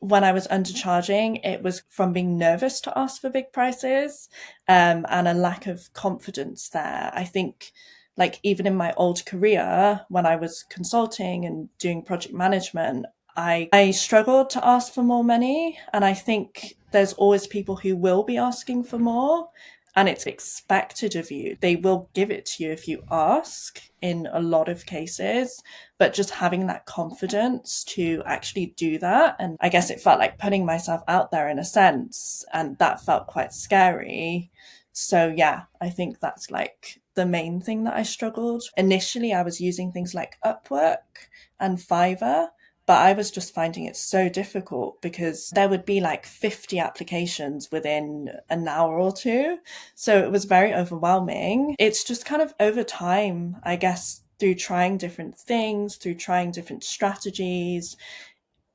when I was undercharging, it was from being nervous to ask for big prices, and a lack of confidence there. I think, like, even in my old career, when I was consulting and doing project management, I struggled to ask for more money. And I think there's always people who will be asking for more. And it's expected of you. They will give it to you if you ask in a lot of cases, but just having that confidence to actually do that. And I guess it felt like putting myself out there in a sense, and that felt quite scary. So yeah, I think that's like the main thing that I struggled. Initially, I was using things like Upwork and Fiverr, but I was just finding it so difficult because there would be like 50 applications within an hour or two. So it was very overwhelming. It's just kind of over time, I guess, through trying different things, through trying different strategies,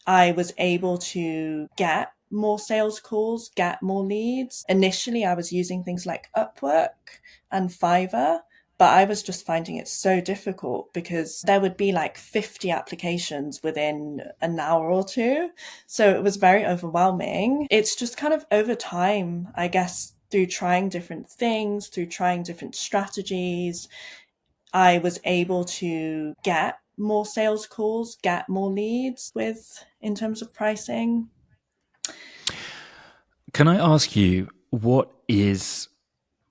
I was able to get more sales calls, get more leads. Initially, I was using things like Upwork and Fiverr, but I was just finding it so difficult because there would be like 50 applications within an hour or two. So it was very overwhelming. It's just kind of over time, I guess, through trying different things, through trying different strategies, I was able to get more sales calls, get more leads with in terms of pricing. Can I ask you what is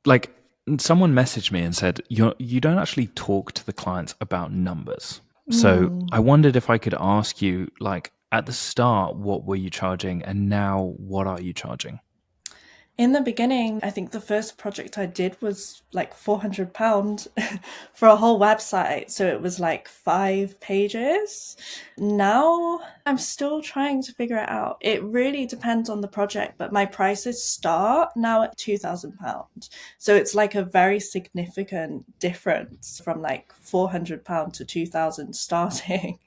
like someone messaged me and said you don't actually talk to the clients about numbers. So Mm. I wondered if I could ask you, like, at the start, what were you charging, and now what are you charging? In the beginning, I think the first project I did was like £400 for a whole website. So it was like 5 pages. Now I'm still trying to figure it out. It really depends on the project, but my prices start now at £2,000. So it's like a very significant difference from like £400 to 2,000 starting.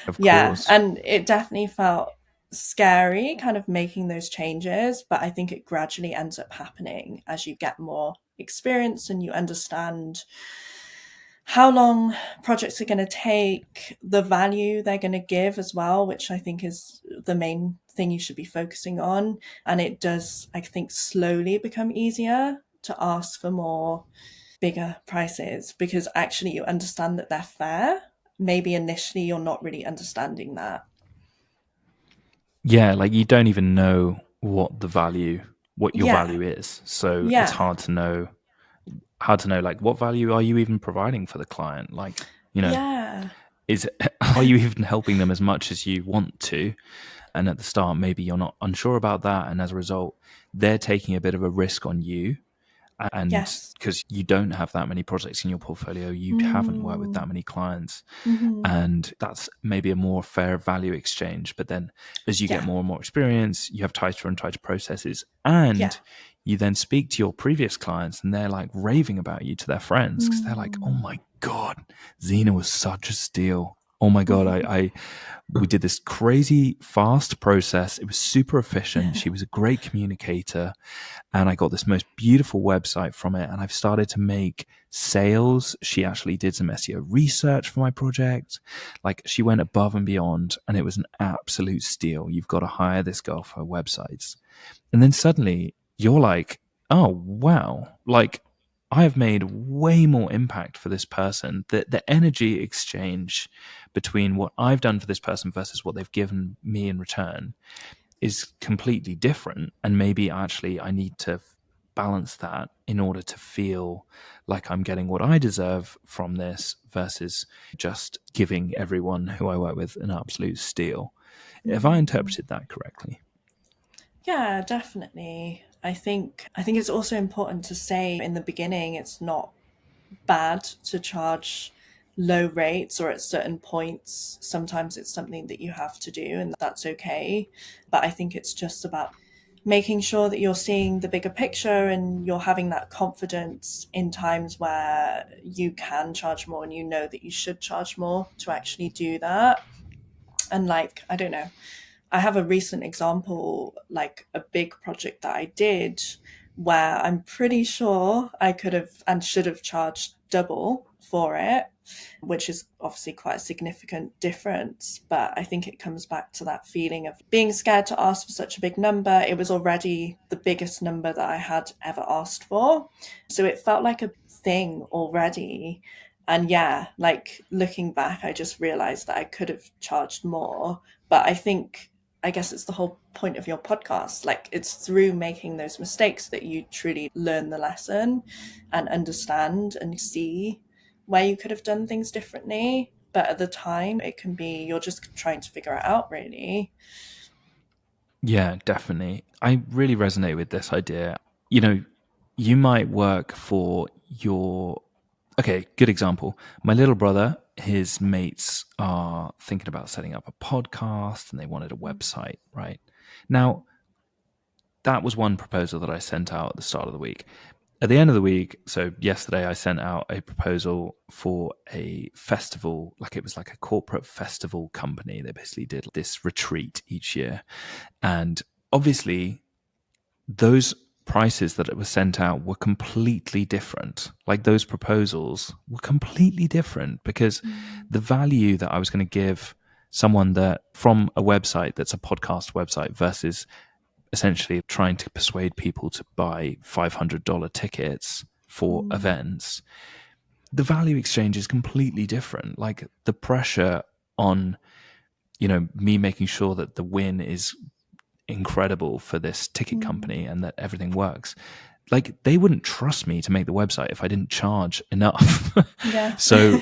Of Yeah, course. and it definitely felt scary kind of making those changes, but I think it gradually ends up happening as you get more experience and you understand how long projects are going to take, the value they're going to give as well, which I think is the main thing you should be focusing on. And it does, I think, slowly become easier to ask for more bigger prices because actually you understand that they're fair. Maybe initially you're not really understanding that. Yeah, like you don't even know what your Yeah. value is. So it's Yeah. hard to know like what value are you even providing for the client? Like, you know, Yeah. is are you even helping them as much as you want to? And at the start, maybe you're not unsure about that, and as a result, they're taking a bit of a risk on you. And Yes. because you don't have that many projects in your portfolio, you haven't worked with that Mm. many clients, Mm-hmm. and that's maybe a more fair value exchange. But then as you get Yeah. more and more experience, you have tighter and tighter processes, and Yeah. you then speak to your previous clients and they're like raving about you to their friends because they're like, oh Mm. my god, Xena was such a steal. Oh my god, I we did this crazy fast process. It was super efficient. She was a great communicator, and I got this most beautiful website from it. And I've started to make sales. She actually did some SEO research for my project. Like, she went above and beyond, and it was an absolute steal. You've got to hire this girl for her websites. And then suddenly you're like, oh, wow. Like, I have made way more impact for this person. The energy exchange between what I've done for this person versus what they've given me in return is completely different. And maybe actually I need to balance that in order to feel like I'm getting what I deserve from this versus just giving everyone who I work with an absolute steal. Have I Mm. interpreted that correctly? Yeah, definitely. I think it's also important to say in the beginning it's not bad to charge low rates or at certain points. Sometimes it's something that you have to do and that's okay. But I think it's just about making sure that you're seeing the bigger picture and you're having that confidence in times where you can charge more and you know that you should charge more to actually do that. And like, I don't know, I have a recent example, like a big project that I did where I'm pretty sure I could have and should have charged double for it, which is obviously quite a significant difference. But I think it comes back to that feeling of being scared to ask for such a big number. It was already the biggest number that I had ever asked for. So it felt like a thing already. And yeah, like looking back, I just realized that I could have charged more. But I guess it's the whole point of your podcast. Like it's through making those mistakes that you truly learn the lesson and understand and see where you could have done things differently. But at the time, it can be you're just trying to figure it out, really. Yeah, definitely. I really resonate with this idea. You know, you might work for your. Okay, good example. My little brother, his mates are thinking about setting up a podcast and they wanted a website, right? Now, that was one proposal that I sent out at the start of the week. At the end of the week, so yesterday, I sent out a proposal for a festival, like it was like a corporate festival company. They basically did this retreat each year. And obviously, those prices that it was sent out were completely different. Like those proposals were completely different because Mm. the value that I was going to give someone that from a website that's a podcast website versus essentially trying to persuade people to buy $500 tickets for Mm. events, the value exchange is completely different. Like the pressure on, me making sure that the win is incredible for this ticket Mm. company and that everything works. Like they wouldn't trust me to make the website if I didn't charge enough. Yeah. So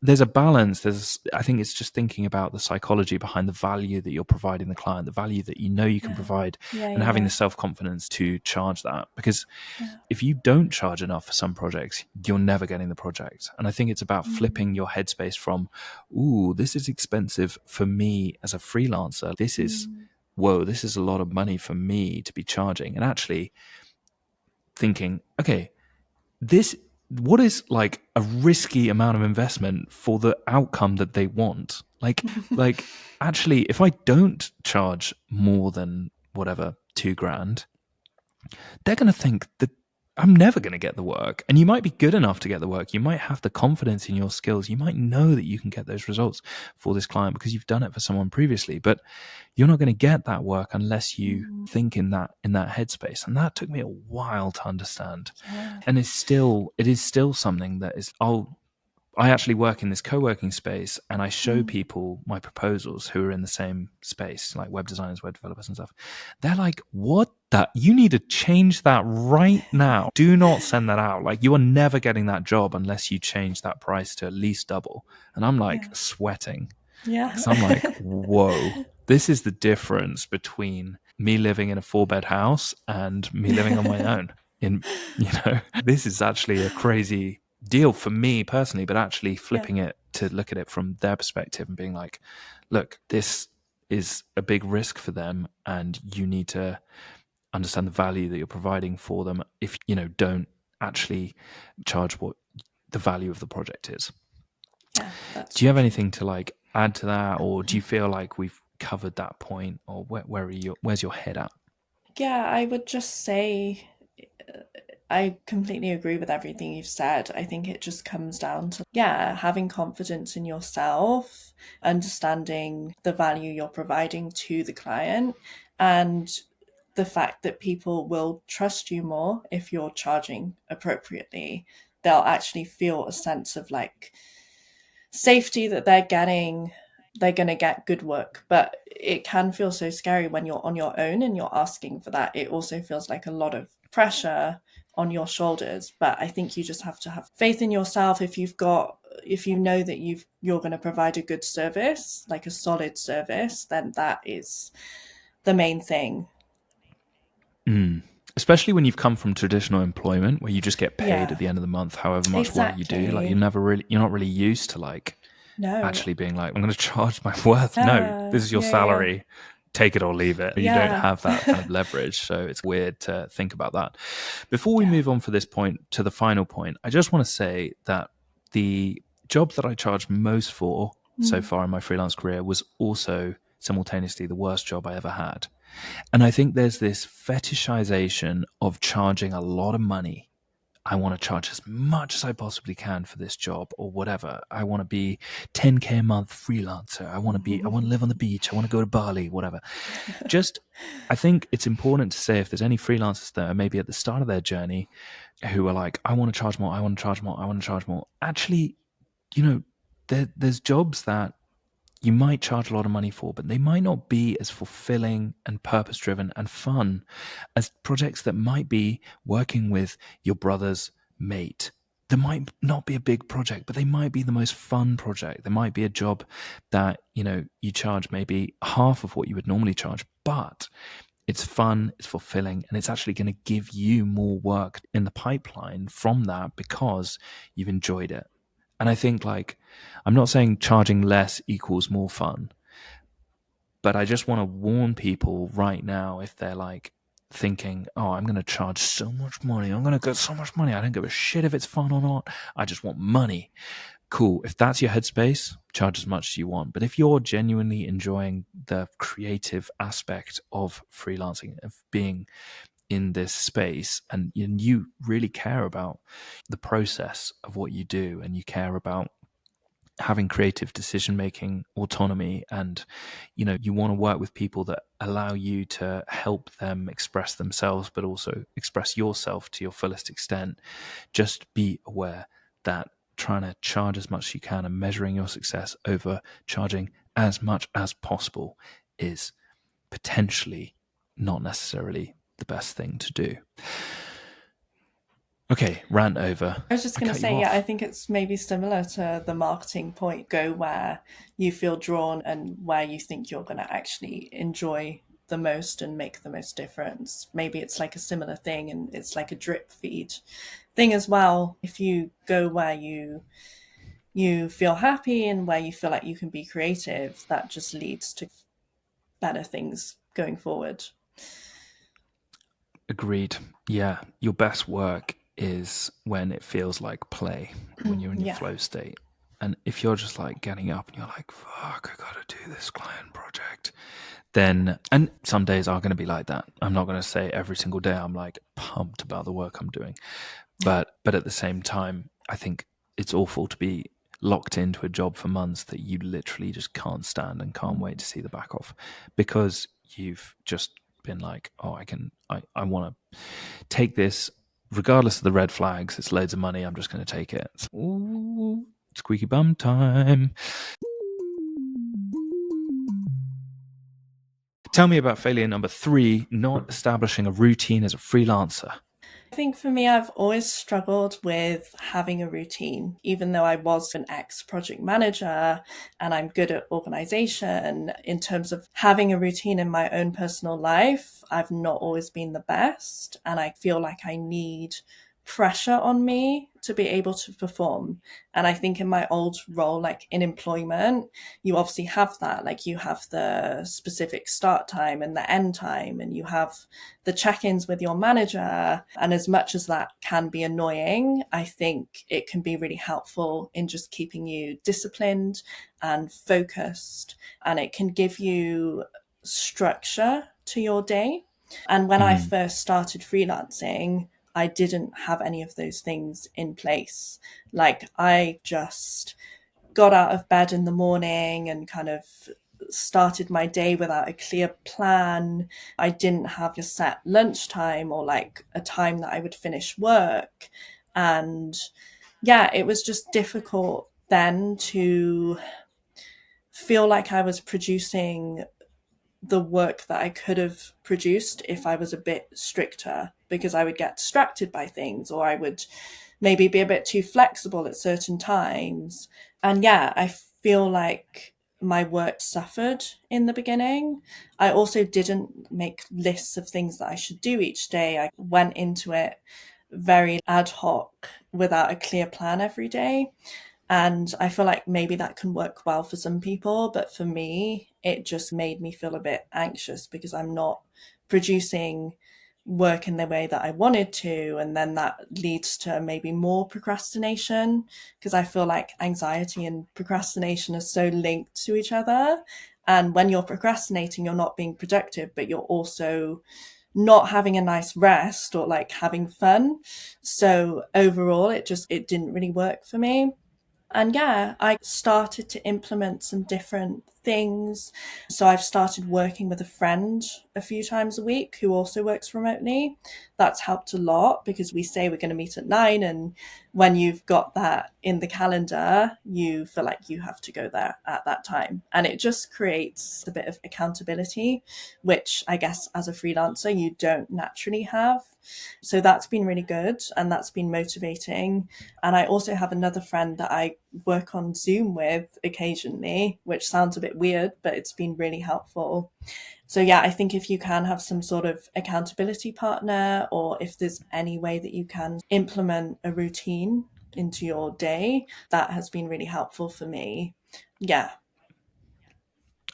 there's a balance. I think it's just thinking about the psychology behind the value that you're providing the client, the value that you can Yeah. provide, Yeah. and Yeah. having the Yeah. self-confidence to charge that. Because Yeah. if you don't charge enough for some projects, you're never getting the project. And I think it's about Mm. flipping your headspace from, ooh, this is expensive for me as a freelancer. This is, Mm. whoa, this is a lot of money for me to be charging. And actually thinking, okay, this, what is like a risky amount of investment for the outcome that they want? Like actually, if I don't charge more than whatever, 2 grand, they're going to think that I'm never going to get the work. And you might be good enough to get the work. You might have the confidence in your skills. You might know that you can get those results for this client because you've done it for someone previously. But you're not going to get that work unless you Mm, think in that headspace. And that took me a while to understand. yeah. And it is still something that is I actually work in this co-working space, and I show Mm. people my proposals who are in the same space, like web designers, web developers and stuff. They're like, what that you need to change that right now. Do not send that out. Like, you are never getting that job unless you change that price to at least double. And I'm like Yeah. sweating Yeah. because I'm like, whoa, this is the difference between me living in a 4-bed house and me living on my own. In this is actually a crazy deal for me personally, but actually Yeah. flipping it to look at it from their perspective and being like, look, this is a big risk for them, and you need to understand the value that you're providing for them if don't actually charge what the value of the project is. Yeah, that's Do you so have true. anything to like add to that, or do you feel like we've covered that point, or where's your head at? Yeah, I would just say I completely agree with everything you've said. I think it just comes down to, yeah, having confidence in yourself, understanding the value you're providing to the client, and the fact that people will trust you more if you're charging appropriately. They'll actually feel a sense of like safety that they're going to get good work. But it can feel so scary when you're on your own and you're asking for that. It also feels like a lot of pressure on your shoulders, but I think you just have to have faith in yourself. If you know that you're going to provide a good service, like a solid service, then that is the main thing. Mm. Especially when you've come from traditional employment where you just get paid at Yeah, the end of the month, however much work you do. Like, exactly. you're not really used to like No. actually being like, I'm going to charge my worth. No, Yeah, this is your yeah, yeah. salary. Take it or leave it. You don't Yeah. have that kind of leverage. So it's weird to think about that. Before we Yeah. move on for this point to the final point, I just want to say that the job that I charged most for so Mm. far in my freelance career was also simultaneously the worst job I ever had. And I think there's this fetishization of charging a lot of money. I want to charge as much as I possibly can for this job or whatever. I want to be 10K a month freelancer. I want to live on the beach. I want to go to Bali, whatever. Just, I think it's important to say if there's any freelancers there, maybe at the start of their journey, who are like, I want to charge more, I want to charge more, I want to charge more. Actually, there's jobs that you might charge a lot of money for, but they might not be as fulfilling and purpose driven and fun as projects that might be working with your brother's mate. There might not be a big project, but they might be the most fun project. There might be a job that, you charge maybe half of what you would normally charge, but it's fun, it's fulfilling, and it's actually going to give you more work in the pipeline from that because you've enjoyed it. And I think, like, I'm not saying charging less equals more fun, but I just want to warn people right now if they're like thinking, oh, I'm going to charge so much money. I'm going to get so much money. I don't give a shit if it's fun or not. I just want money. Cool. If that's your headspace, charge as much as you want. But if you're genuinely enjoying the creative aspect of freelancing, of being in this space, and you really care about the process of what you do, and you care about having creative decision making autonomy, and you want to work with people that allow you to help them express themselves but also express yourself to your fullest extent, just be aware that trying to charge as much as you can and measuring your success over charging as much as possible is potentially not necessarily the best thing to do. Okay, rant over. I was just I going to cut you say, yeah, I off. think it's maybe similar to the marketing point. Go where you feel drawn and where you think you're going to actually enjoy the most and make the most difference. Maybe it's like a similar thing and it's like a drip feed thing as well. If you go where you feel happy and where you feel like you can be creative, that just leads to better things going forward. Agreed. Yeah, your best work is when it feels like play, when you're in your Yeah. flow state. And if you're just like getting up and you're like, fuck, I gotta do this client project, then, and some days are going to be like that. I'm not going to say every single day I'm like pumped about the work I'm doing. But at the same time, I think it's awful to be locked into a job for months that you literally just can't stand and can't wait to see the back of, because you've just been like, oh, I want to take this regardless of the red flags. It's loads of money. I'm just going to take it. Ooh, squeaky bum time. Tell me about failure number 3, not establishing a routine as a freelancer. I think for me, I've always struggled with having a routine, even though I was an ex project manager and I'm good at organization. In terms of having a routine in my own personal life, I've not always been the best. And I feel like I need pressure on me to be able to perform. And I think in my old role, like in employment, you obviously have that. Like you have the specific start time and the end time, and you have the check-ins with your manager. And as much as that can be annoying, I think it can be really helpful in just keeping you disciplined and focused. And it can give you structure to your day. And when I first started freelancing, I didn't have any of those things in place. Like I just got out of bed in the morning and kind of started my day without a clear plan. I didn't have a set lunchtime or like a time that I would finish work. And yeah, it was just difficult then to feel like I was producing the work that I could have produced if I was a bit stricter, because I would get distracted by things, or I would maybe be a bit too flexible at certain times. And yeah, I feel like my work suffered in the beginning. I also didn't make lists of things that I should do each day. I went into it very ad hoc without a clear plan every day. And I feel like maybe that can work well for some people, but for me, it just made me feel a bit anxious because I'm not producing work in the way that I wanted to. And then that leads to maybe more procrastination, because I feel like anxiety and procrastination are so linked to each other. And when you're procrastinating, you're not being productive, but you're also not having a nice rest or like having fun. So overall, it didn't really work for me. And yeah, I started to implement some different things. So I've started working with a friend a few times a week who also works remotely. That's helped a lot because we say we're going to meet at 9. And when you've got that in the calendar, you feel like you have to go there at that time. And it just creates a bit of accountability, which I guess as a freelancer, you don't naturally have. So that's been really good and that's been motivating. And I also have another friend that I work on Zoom with occasionally, which sounds a bit weird, but it's been really helpful. So yeah, I think if you can have some sort of accountability partner, or if there's any way that you can implement a routine into your day, that has been really helpful for me. Yeah.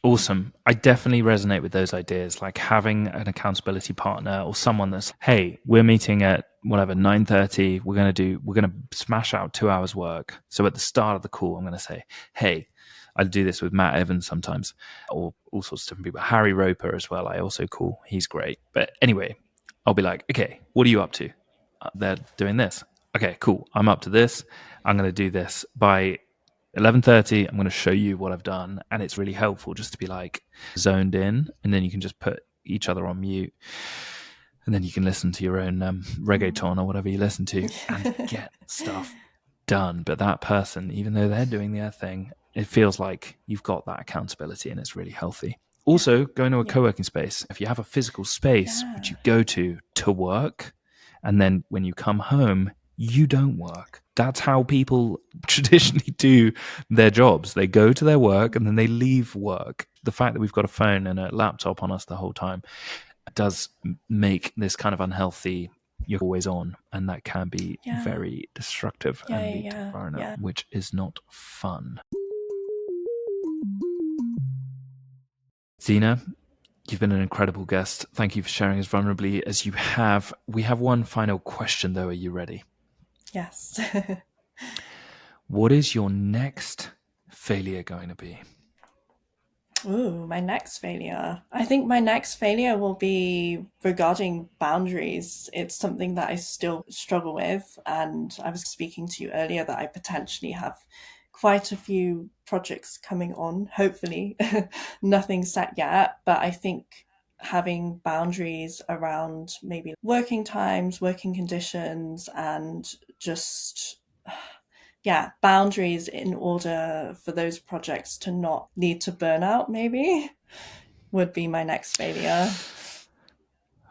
Awesome. I definitely resonate with those ideas, like having an accountability partner or someone that's, hey, we're meeting at whatever 9:30. We're gonna smash out 2 hours work. So at the start of the call, I'm gonna say, hey, I do this with Matt Evans sometimes, or all sorts of different people. Harry Roper as well. I also call. He's great. But anyway, I'll be like, okay, what are you up to? They're doing this. Okay, cool. I'm up to this. I'm gonna do this by 11:30. I'm going to show you what I've done, and it's really helpful just to be like zoned in, and then you can just put each other on mute, and then you can listen to your own reggaeton or whatever you listen to and get stuff done. But that person, even though they're doing their thing, it feels like you've got that accountability, and it's really healthy. Yeah. Also, going to a Yeah. co-working space, if you have a physical space which Yeah. you go to work, and then when you come home you don't work. That's how people traditionally do their jobs. They go to their work and then they leave work. The fact that we've got a phone and a laptop on us the whole time does make this kind of unhealthy, you're always on, and that can be Yeah. very destructive Yeah. and lead to Yeah. burnout, Yeah. which is not fun. Xena, you've been an incredible guest. Thank you for sharing as vulnerably as you have. We have one final question, though. Are you ready? Yes. What is your next failure going to be? Ooh, my next failure. I think my next failure will be regarding boundaries. It's something that I still struggle with. And I was speaking to you earlier that I potentially have quite a few projects coming on, hopefully. Nothing set yet. But I think having boundaries around maybe working times, working conditions, and just yeah, boundaries in order for those projects to not lead to burnout, maybe, would be my next failure.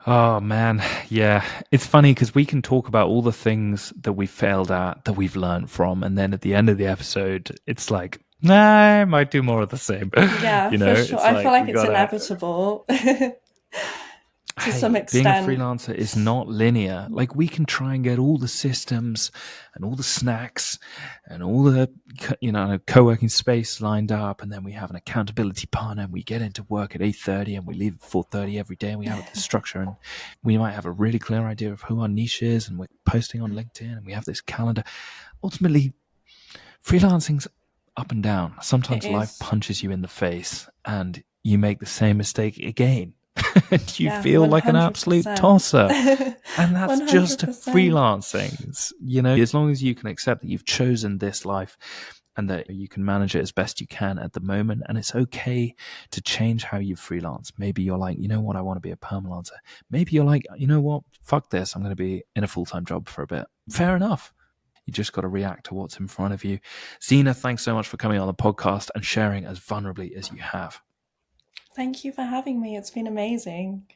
Oh man, yeah. It's funny because we can talk about all the things that we failed at, that we've learned from, and then at the end of the episode, it's like, nah, I might do more of the same. Yeah, for sure. It's I feel like like we it's gotta. inevitable to some Hey, being a extent. freelancer is not linear. Like we can try and get all the systems and all the snacks and all the co-working space lined up, and then we have an accountability partner. And we get into work at 8:30 and we leave at 4:30 every day. And we have this structure, and we might have a really clear idea of who our niche is, and we're posting on LinkedIn, and we have this calendar. Ultimately, freelancing's up and down. It Sometimes life is, punches you in the face, and you make the same mistake again. And you yeah, feel like an absolute 100%. tosser. And that's just 100%. freelancing. As long as you can accept that you've chosen this life and that you can manage it as best you can at the moment, and it's okay to change how you freelance. Maybe you're like, you know what, I want to be a permalancer. Maybe you're like, you know what, fuck this, I'm going to be in a full-time job for a bit. Fair enough. You just got to react to what's in front of you. Xena, thanks so much for coming on the podcast and sharing as vulnerably as you have. Thank you for having me. It's been amazing.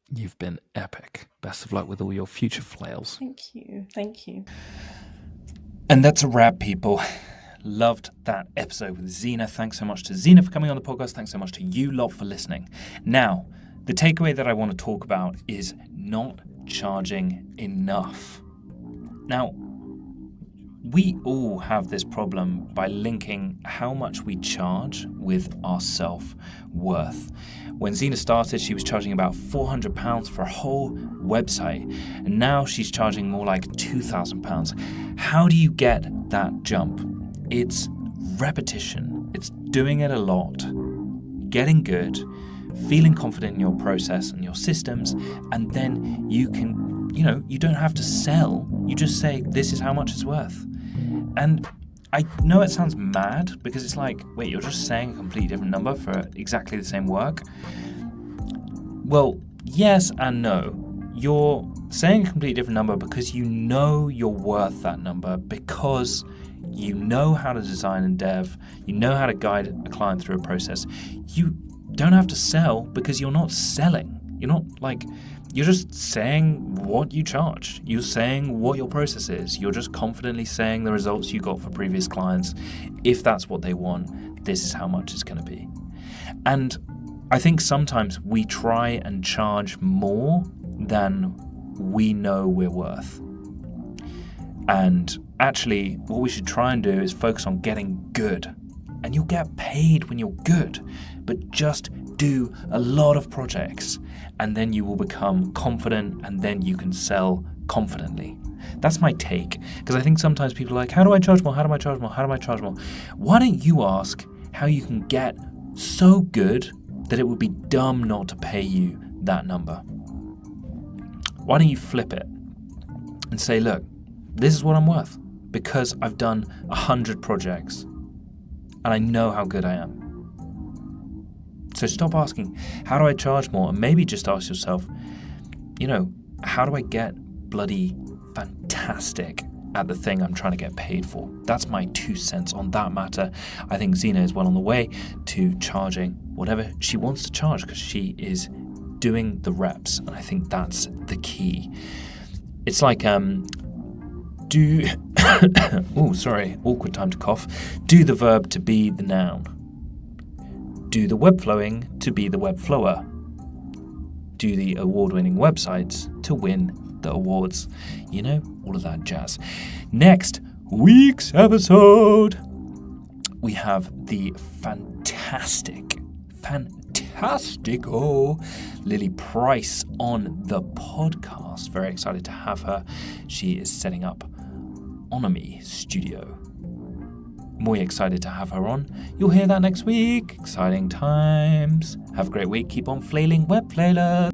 You've been epic. Best of luck with all your future flails. Thank you. Thank you. And that's a wrap, people. Loved that episode with Xena. Thanks so much to Xena for coming on the podcast. Thanks so much to you lot for listening. Now, the takeaway that I want to talk about is not charging enough. Now, we all have this problem by linking how much we charge with our self-worth. When Xena started, she was charging about £400 for a whole website, and now she's charging more like £2,000. How do you get that jump? It's repetition. It's doing it a lot, getting good, feeling confident in your process and your systems, and then you can, you don't have to sell. You just say, this is how much it's worth. And I know it sounds mad because it's like, wait, you're just saying a completely different number for exactly the same work? Well, yes and no. You're saying a completely different number because you know you're worth that number, because you know how to design and dev, you know how to guide a client through a process. You don't have to sell because you're not selling. You're just saying what you charge. You're saying what your process is. You're just confidently saying the results you got for previous clients. If that's what they want, this is how much it's going to be. And I think sometimes we try and charge more than we know we're worth. And actually, what we should try and do is focus on getting good. And you'll get paid when you're good, but just do a lot of projects, and then you will become confident, and then you can sell confidently. That's my take, because I think sometimes people are like, how do I charge more? How do I charge more? How do I charge more? Why don't you ask how you can get so good that it would be dumb not to pay you that number? Why don't you flip it and say, look, this is what I'm worth because I've done 100 projects and I know how good I am. So stop asking, how do I charge more? And maybe just ask yourself, how do I get bloody fantastic at the thing I'm trying to get paid for? That's my 2 cents on that matter. I think Xena is well on the way to charging whatever she wants to charge because she is doing the reps. And I think that's the key. It's like, awkward time to cough. Do the verb to be the noun. Do the webflowing to be the webflower. Do the award-winning websites to win the awards. All of that jazz. Next week's episode, we have the fantastical Lily Price on the podcast. Very excited to have her. She is setting up Onomy Studio Muy excited to have her on. You'll hear that next week. Exciting times. Have a great week. Keep on flailing, web flailers.